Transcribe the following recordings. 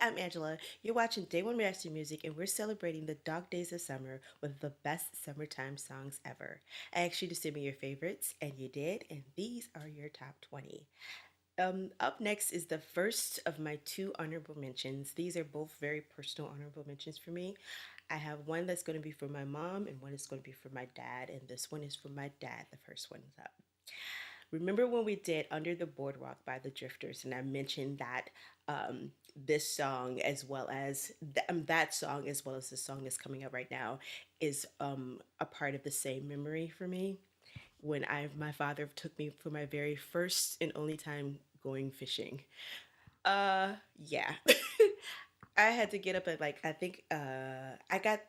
I'm Angela. You're watching DayOne Reacts to Music, and we're celebrating the dog days of summer with the best summertime songs ever. I asked you to send me your favorites, and you did, and these are your top 20. Up next is the first of my two honorable mentions. These are both very personal honorable mentions for me. I have one that's going to be for my mom, and one is going to be for my dad, and this one is for my dad. The first one is up. Remember when we did Under the Boardwalk by the Drifters, and I mentioned that this song, as well as that song, as well as the song that's coming up right now, is a part of the same memory for me. When my father took me for my very first and only time going fishing. Yeah. I had to get up at like, I think I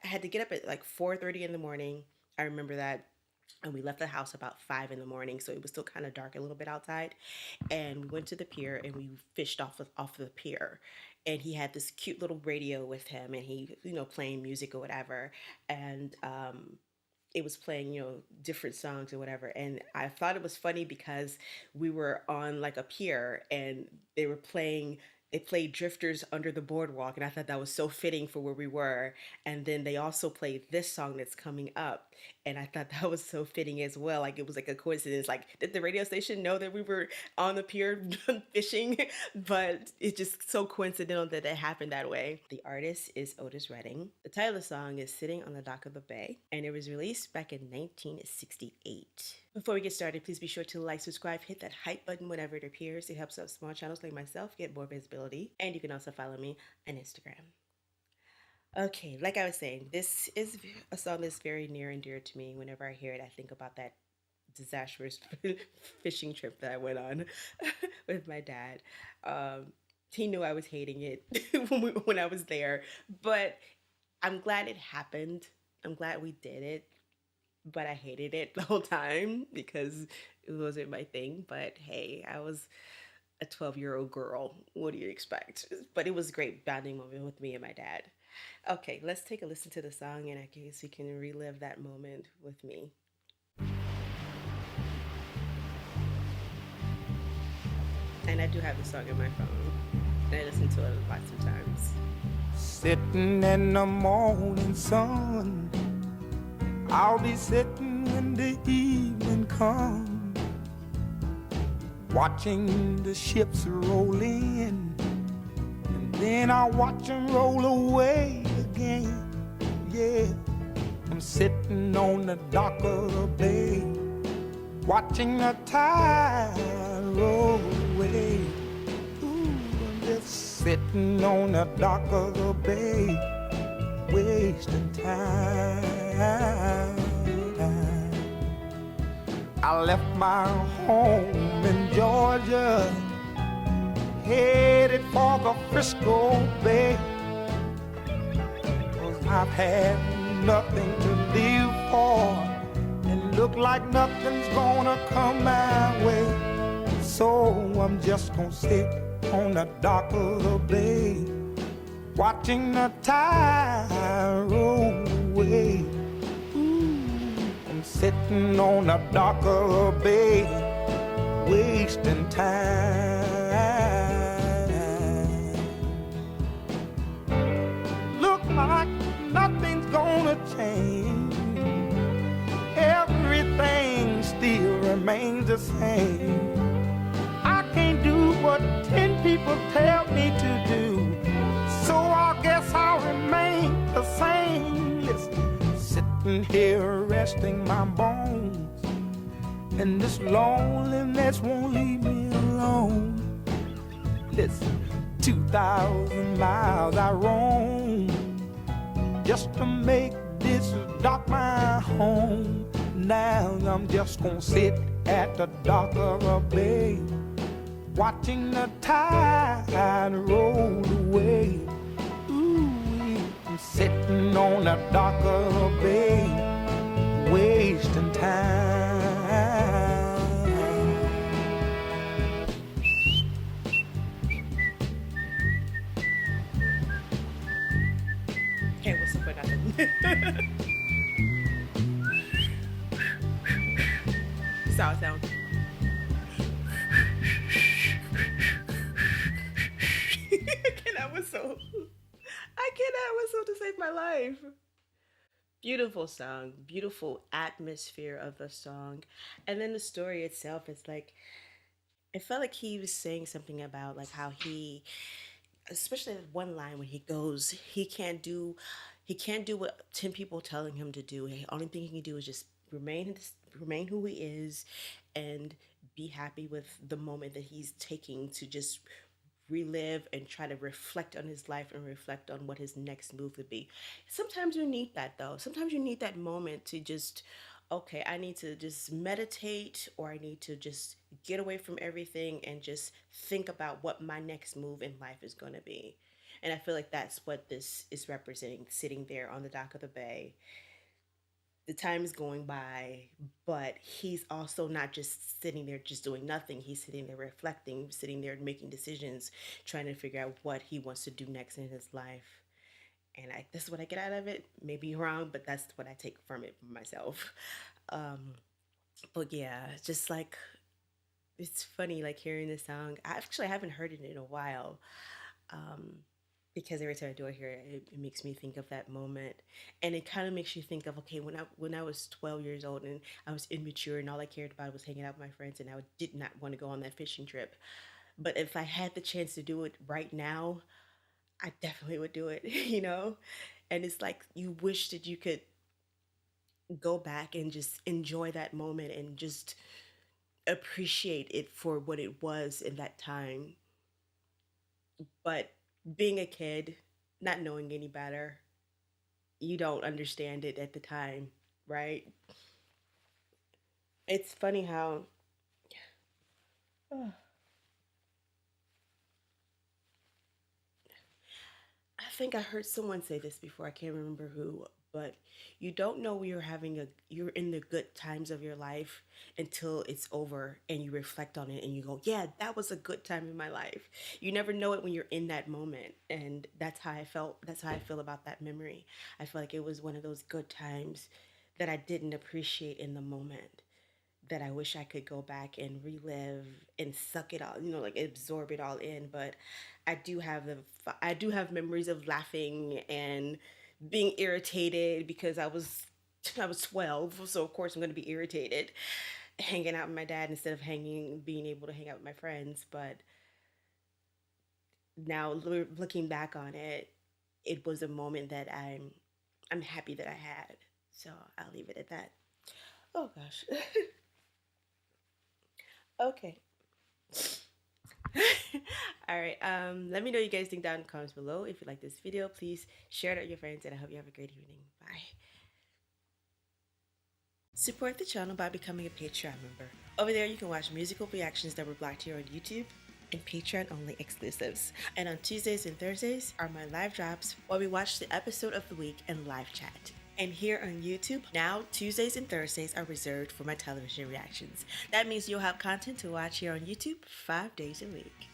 had to get up at like 4:30 in the morning. I remember that. And we left the house about 5 in the morning, so it was still kind of dark a little bit outside. And we went to the pier and we fished off the pier. And he had this cute little radio with him, and he, playing music or whatever. And it was playing, different songs or whatever. And I thought it was funny because we were on like a pier, and they played Drifters Under the Boardwalk, and I thought that was so fitting for where we were. And then they also played this song that's coming up, and I thought that was so fitting as well. Like, it was like a coincidence. Like, did the radio station know that we were on the pier fishing? But it's just so coincidental that it happened that way. The artist is Otis. The title of the song is Sitting on the Dock of the Bay, and it was released back in 1968. Before we get started, please be sure to like, subscribe, hit that hype button whenever it appears. It helps out small channels like myself get more visibility. And you can also follow me on Instagram. Okay, like I was saying, this is a song that's very near and dear to me. Whenever I hear it, I think about that disastrous fishing trip that I went on with my dad. He knew I was hating it when I was there, but I'm glad it happened. I'm glad we did it, but I hated it the whole time because it wasn't my thing. But hey, I was a 12-year-old girl. What do you expect? But it was a great bonding moment with me and my dad. Okay, let's take a listen to the song, and I guess you can relive that moment with me. And I do have the song in my phone, and I listen to it lots of times. Sitting in the morning sun, I'll be sitting when the evening comes, watching the ships roll in, and then I'll watch them roll away again. Yeah, I'm sitting on the dock of the bay, watching the tide roll away. Ooh, I'm just sitting on the dock of the bay, wasting time. I left my home in Georgia, headed for the Frisco Bay, 'cause I've had nothing to live for, and look like nothing's gonna come my way. So I'm just gonna sit on the dock of the bay, watching the tide roll away. Ooh, I'm sitting on the dock of the bay, wasting time. Look like nothing's gonna change, everything still remains the same. I can't do what 10 people tell me to do, so I guess I'll remain the same. Listen, sitting here resting my bones, and this loneliness won't leave me alone. Listen, 2,000 miles I roam just to make this dock my home. Now I'm just gonna sit at the dock of a bay, watching the tide roll away. Ooh, I'm sitting on the dock of a bay, wasting time. Okay, what's up? I got them. This is how it sounds. That was so song to save my life. Beautiful song, beautiful atmosphere of the song. And then the story itself is like, it felt like he was saying something about like how he, especially that one line when he goes, he can't do what 10 people telling him to do. The only thing he can do is just remain who he is and be happy with the moment that he's taking to just relive and try to reflect on his life and reflect on what his next move would be. Sometimes you need that though. Sometimes you need that moment to just, okay, I need to just meditate or I need to just get away from everything and just think about what my next move in life is going to be. And I feel like that's what this is representing, sitting there on the dock of the bay. The time is going by, but he's also not just sitting there just doing nothing. He's sitting there reflecting, sitting there making decisions, trying to figure out what he wants to do next in his life. And this is what I get out of it. Maybe wrong, but that's what I take from it for myself. Um, but yeah, just like it's funny, like hearing this song. I actually haven't heard it in a while. Um, because every time I do it here, it makes me think of that moment, and it kind of makes you think of, okay, when I was 12 years old and I was immature and all I cared about was hanging out with my friends and I did not want to go on that fishing trip. But if I had the chance to do it right now, I definitely would do it, you know. And it's like you wish that you could go back and just enjoy that moment and just appreciate it for what it was in that time. But being a kid, not knowing any better, you don't understand it at the time, right? It's funny how I think I heard someone say this before. I can't remember who, but you don't know you're in the good times of your life until it's over and you reflect on it and you go, "Yeah, that was a good time in my life." You never know it when you're in that moment, and that's how I felt. That's how I feel about that memory. I feel like it was one of those good times that I didn't appreciate in the moment, that I wish I could go back and relive and suck it all, like absorb it all in. But I do have memories of laughing and being irritated because I was 12, so of course I'm going to be irritated hanging out with my dad instead of being able to hang out with my friends. But now looking back on it, it was a moment that I'm happy that I had. So I'll leave it at that. Oh gosh. Okay. All right. Let me know what you guys think down in the comments below. If you like this video, please share it with your friends, and I hope you have a great evening. Bye. Support the channel by becoming a Patreon member. Over there, you can watch musical reactions that were blocked here on YouTube and Patreon only exclusives. And on Tuesdays and Thursdays are my live drops where we watch the episode of the week and live chat. And here on YouTube, now Tuesdays and Thursdays are reserved for my television reactions. That means you'll have content to watch here on YouTube 5 days a week.